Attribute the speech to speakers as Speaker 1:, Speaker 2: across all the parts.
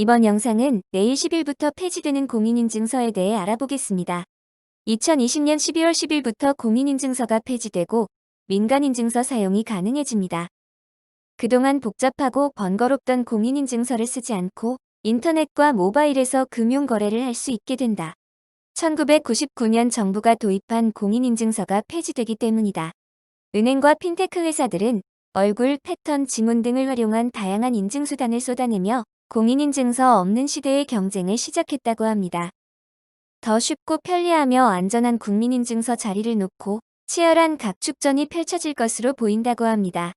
Speaker 1: 이번 영상은 내일 10일부터 폐지되는 공인인증서에 대해 알아보겠습니다. 2020년 12월 10일부터 공인인증서가 폐지되고 민간인증서 사용이 가능해집니다. 그동안 복잡하고 번거롭던 공인인증서를 쓰지 않고 인터넷과 모바일에서 금융거래를 할 수 있게 된다. 1999년 정부가 도입한 공인인증서가 폐지되기 때문이다. 은행과 핀테크 회사들은 얼굴, 패턴, 지문 등을 활용한 다양한 인증수단을 쏟아내며 공인인증서 없는 시대의 경쟁을 시작했다고 합니다. 더 쉽고 편리하며 안전한 국민인증서 자리를 놓고 치열한 각축전이 펼쳐질 것으로 보인다고 합니다.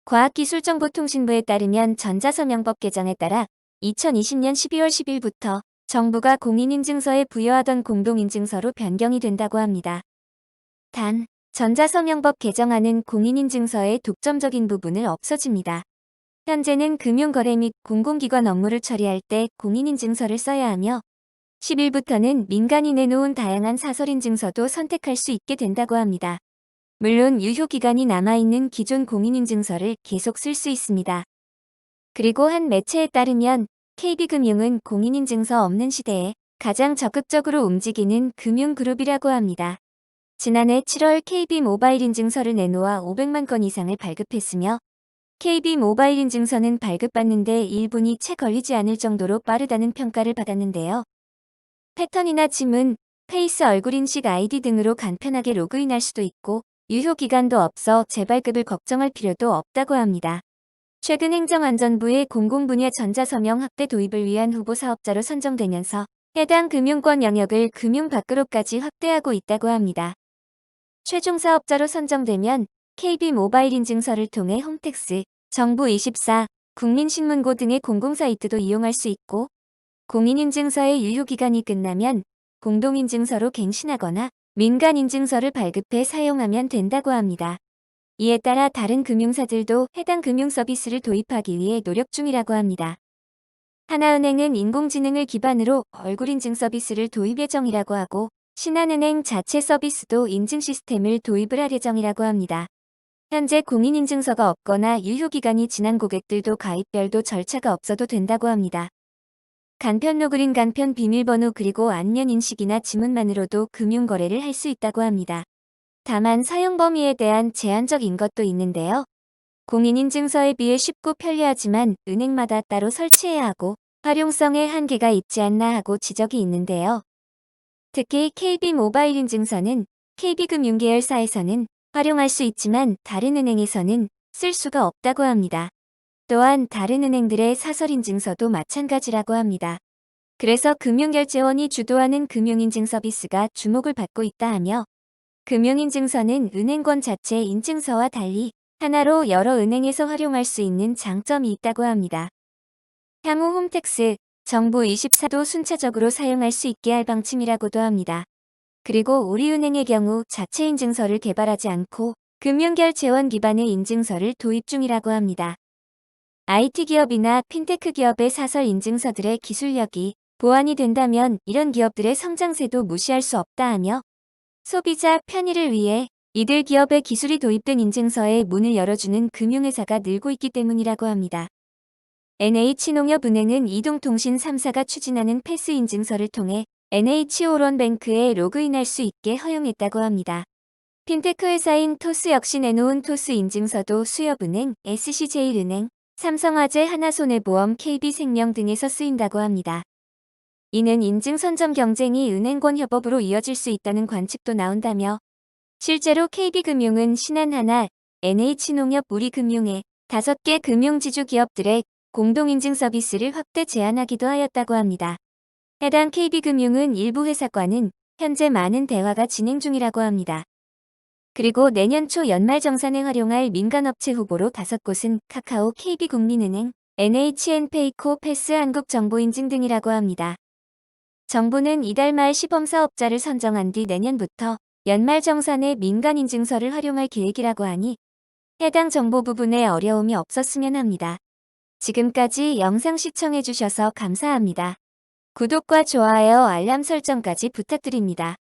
Speaker 1: 과학기술정보통신부에 따르면 전자서명법 개정에 따라 2020년 12월 10일부터 정부가 공인인증서에 부여하던 공동인증서로 변경이 된다고 합니다. 단, 전자서명법 개정안은 공인인증서의 독점적인 부분을 없어집니다. 현재는 금융거래 및 공공기관 업무를 처리할 때 공인인증서를 써야 하며 10일부터는 민간이 내놓은 다양한 사설인증서도 선택할 수 있게 된다고 합니다. 물론 유효기간이 남아있는 기존 공인인증서를 계속 쓸 수 있습니다. 그리고 한 매체에 따르면 KB금융은 공인인증서 없는 시대에 가장 적극적으로 움직이는 금융그룹이라고 합니다. 지난해 7월 KB모바일 인증서를 내놓아 500만 건 이상을 발급했으며 KB모바일 인증서는 발급받는 데 1분이 채 걸리지 않을 정도로 빠르다는 평가를 받았는데요. 패턴이나 지문, 페이스 얼굴인식 아이디 등으로 간편하게 로그인할 수도 있고 유효기간도 없어 재발급을 걱정할 필요도 없다고 합니다. 최근 행정안전부의 공공분야 전자서명 확대 도입을 위한 후보 사업자로 선정되면서 해당 금융권 영역을 금융 밖으로까지 확대하고 있다고 합니다. 최종 사업자로 선정되면 KB모바일 인증서를 통해 홈택스, 정부24, 국민신문고 등의 공공사이트도 이용할 수 있고 공인인증서의 유효기간이 끝나면 공동인증서로 갱신하거나 민간인증서를 발급해 사용하면 된다고 합니다. 이에 따라 다른 금융사들도 해당 금융서비스를 도입하기 위해 노력 중이라고 합니다. 하나은행은 인공지능을 기반으로 얼굴인증 서비스를 도입 예정이라고 하고 신한은행 자체 서비스도 인증 시스템을 도입을 할 예정이라고 합니다. 현재 공인인증서가 없거나 유효기간이 지난 고객들도 가입별도 절차가 없어도 된다고 합니다. 간편 로그인, 간편 비밀번호 그리고 안면 인식이나 지문만으로도 금융거래를 할 수 있다고 합니다. 다만 사용 범위에 대한 제한적인 것도 있는데요. 공인인증서에 비해 쉽고 편리하지만 은행마다 따로 설치해야 하고 활용성에 한계가 있지 않나 하고 지적이 있는데요. 특히 KB모바일 인증서는 KB금융 계열사에서는 활용할 수 있지만 다른 은행에서는 쓸 수가 없다고 합니다. 또한 다른 은행들의 사설인증서도 마찬가지라고 합니다. 그래서 금융결제원이 주도하는 금융인증 서비스가 주목을 받고 있다 하며 금융인증서는 은행권 자체 인증서와 달리 하나로 여러 은행에서 활용할 수 있는 장점이 있다고 합니다. 향후 홈택스, 정부24도 순차적으로 사용할 수 있게 할 방침이라고도 합니다. 그리고 우리은행의 경우 자체 인증서를 개발하지 않고 금융결제원 기반의 인증서를 도입 중이라고 합니다. IT 기업이나 핀테크 기업의 사설 인증서들의 기술력이 보완이 된다면 이런 기업들의 성장세도 무시할 수 없다 하며 소비자 편의를 위해 이들 기업의 기술이 도입된 인증서에 문을 열어주는 금융회사가 늘고 있기 때문이라고 합니다. NH농협은행은 이동통신 3사가 추진하는 패스 인증서를 통해 NH오런뱅크에 로그인할 수 있게 허용했다고 합니다. 핀테크 회사인 토스 역시 내놓은 토스 인증서도 수협은행, SC제일은행, 삼성화재, 하나손해보험, KB생명 등에서 쓰인다고 합니다. 이는 인증 선점 경쟁이 은행권 협업으로 이어질 수 있다는 관측도 나온다며 실제로 KB금융은 신한하나, NH농협, 우리금융의 5개 금융지주 기업들의 공동인증 서비스를 확대 제한하기도 하였다고 합니다. 해당 KB금융은 일부 회사과는 현재 많은 대화가 진행 중이라고 합니다. 그리고 내년 초 연말정산에 활용할 민간업체 후보로 5곳은 카카오, KB국민은행, NHN페이코, 패스, 한국정보인증 등이라고 합니다. 정부는 이달 말 시범사업자를 선정한 뒤 내년부터 연말정산에 민간인증서를 활용할 계획이라고 하니 해당 정보 부분에 어려움이 없었으면 합니다. 지금까지 영상 시청해주셔서 감사합니다. 구독과 좋아요, 알람 설정까지 부탁드립니다.